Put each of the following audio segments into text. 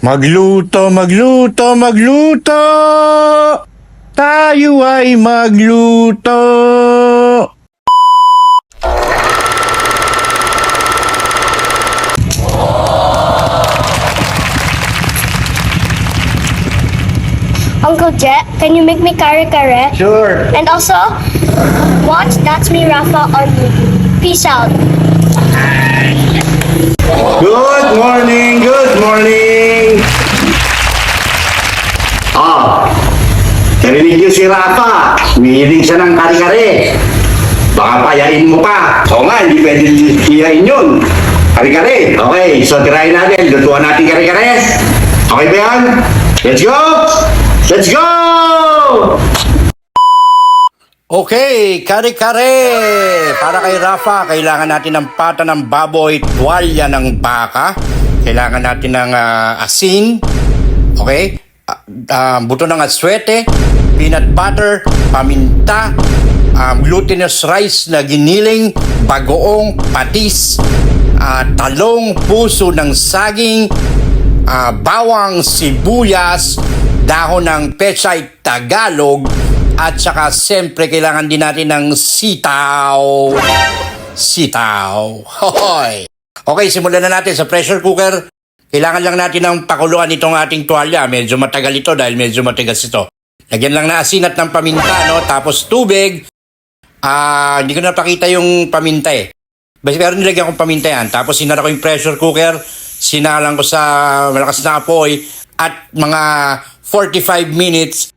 Magluto, magluto, magluto! Tayo ay magluto! Uncle Jet, can you make me kare-kare? Sure. And also, watch That's Me Rafa on YouTube. Peace out. Good morning, good morning! Narinig niyo si Rafa. Humihiling siya ng kare-kare. Baka payain mo pa. Oo nga, hindi pwede hiyain yun. Kare-kare. Okay, so tirahin natin. Lutuan natin kare-kare. Okay ba yan? Let's go! Let's go! Okay, kare-kare! Para kay Rafa, kailangan natin ng pata ng baboy, tuwalya ng baka. Kailangan natin ng asin. Okay? Buto ng aswete, peanut butter, paminta, glutinous rice na giniling, bagoong patis, talong, puso ng saging, bawang sibuyas, dahon ng pechay Tagalog, at saka siyempre kailangan din natin ng sitaw. Sitaw. Hoy! Okay, simulan na natin sa pressure cooker. Kailangan lang natin ng pakuluan itong ating tuwalya. Medyo matagal ito dahil medyo matigas ito. Lagyan lang na asin at ng paminta, no? Tapos tubig. Hindi ko napakita yung paminta eh. Pero nilagyan kong paminta yan. Tapos sinara ko yung pressure cooker. Sinalang ko sa malakas na apoy. At mga 45 minutes,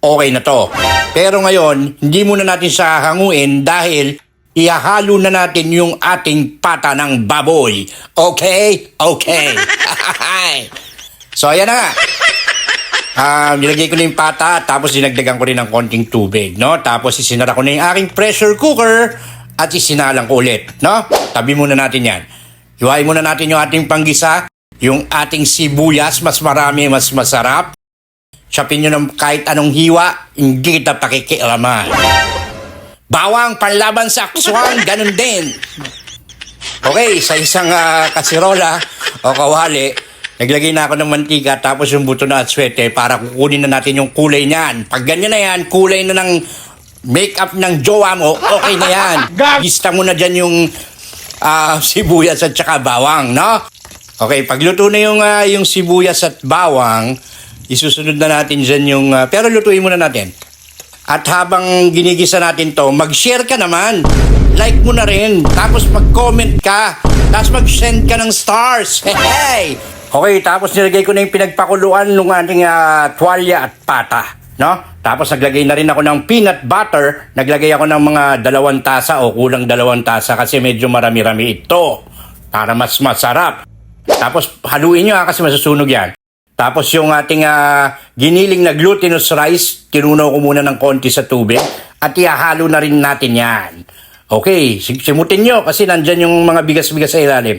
okay na to. Pero ngayon, hindi muna natin siya hanguin dahil ihahalo na natin yung ating pata ng baboy. Okay? Okay. So, ayan na nga. Nilagay ko na yung pata, tapos dinagdagan ko rin ng konting tubig, no? Tapos isinara ko na yung aking pressure cooker at isinalang ko ulit, no? Tabi muna natin yan. Hiwain muna natin yung ating panggisa, yung ating sibuyas, mas marami, mas masarap. Chopin nyo ng kahit anong hiwa, hindi kita pakikialaman. Bawang panlaban sa akswang, ganun din. Okay, sa isang kasirola o kawali, naglagay na ako ng mantika tapos yung buto na aswete para kukunin na natin yung kulay niyan. Pag ganyan na yan, kulay na ng makeup ng jowa mo, okay na yan. Gista mo na dyan yung sibuyas at saka bawang, no? Okay, pagluto na yung sibuyas at bawang, isusunod na natin dyan yung... pero lutuin muna natin. At habang ginigisa natin to, mag-share ka naman. Like mo na rin. Tapos mag-comment ka. Tapos mag-send ka ng stars. Hey! Okay, tapos nilagay ko na yung pinagpakuluan ng ating tuwalya at pata. No? Tapos naglagay na rin ako ng peanut butter. Naglagay ako ng mga 2 tasa o kulang 2 tasa kasi medyo marami-rami ito. Para mas masarap. Tapos haluin nyo kasi masusunog yan. Tapos yung ating giniling na glutinous rice, tinunaw ko muna ng konti sa tubig at ihahalo na rin natin yan. Okay, simutin nyo kasi nandyan yung mga bigas-bigas sa ilalim.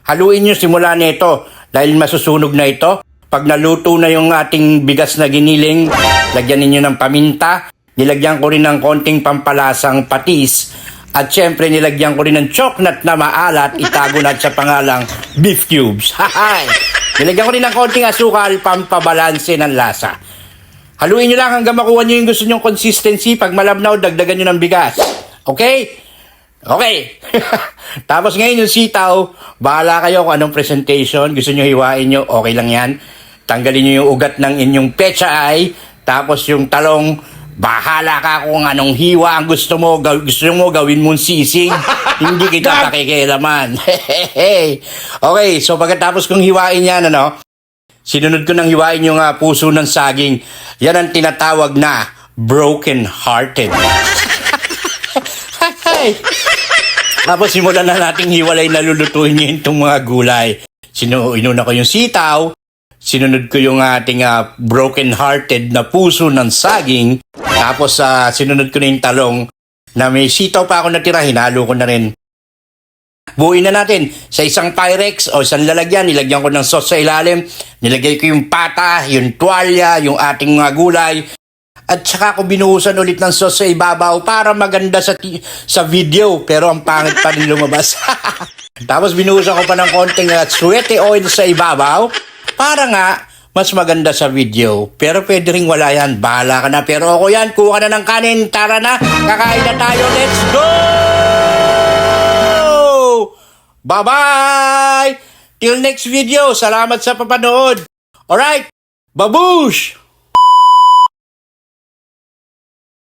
Haluin nyo simula nito dahil masusunog na ito. Pag naluto na yung ating bigas na giniling, lagyan ninyo ng paminta, nilagyan ko rin ng konting pampalasang patis, at syempre nilagyan ko rin ng chocolate na maalat, itago na sa pangalang beef cubes. Nilagyan ko rin ng konting asukal, pampabalanse ng lasa. Haluin nyo lang hanggang makuha nyo yung gusto nyong consistency. Pag malabnaw, dagdagan nyo ng bigas. Okay? Okay. Tapos ngayon yung sitaw, bahala kayo kung anong presentation. Gusto nyo hiwain nyo, okay lang yan. Tanggalin nyo yung ugat ng inyong pechay. Tapos yung talong, bahala ka kung anong hiwa ang gusto mo. Gusto mo gawin mong sisig. Hindi kita pakikialaman. Okay, so pagkatapos kong hiwain yan, sinunod ko ng hiwain yung puso ng saging. Yan ang tinatawag na broken hearted. Tapos simulan na nating hiwalay na lulutuin niya itong mga gulay. Inuna ko yung sitaw. Sinunod ko yung ating broken hearted na puso ng saging. Tapos sinunod ko na yung talong na may sitaw pa ako natira, hinalo ko na rin. Buuin na natin sa isang Pyrex o isang lalagyan, nilagyan ko ng sauce sa ilalim, nilagay ko yung pata, yung tuwalya, yung ating mga gulay, at saka ko binuhusan ulit ng sauce sa ibabaw para maganda sa video, pero ang pangit pa rin lumabas. Tapos binuhusan ko pa ng konting suwete oil sa ibabaw, Para nga, mas maganda sa video. Pero pwede ring wala yan. Bahala ka na. Pero ako yan, kuha ka na ng kanin. Tara na, kakain na tayo. Let's go! Bye-bye! Till next video. Salamat sa papanood. Alright, babush!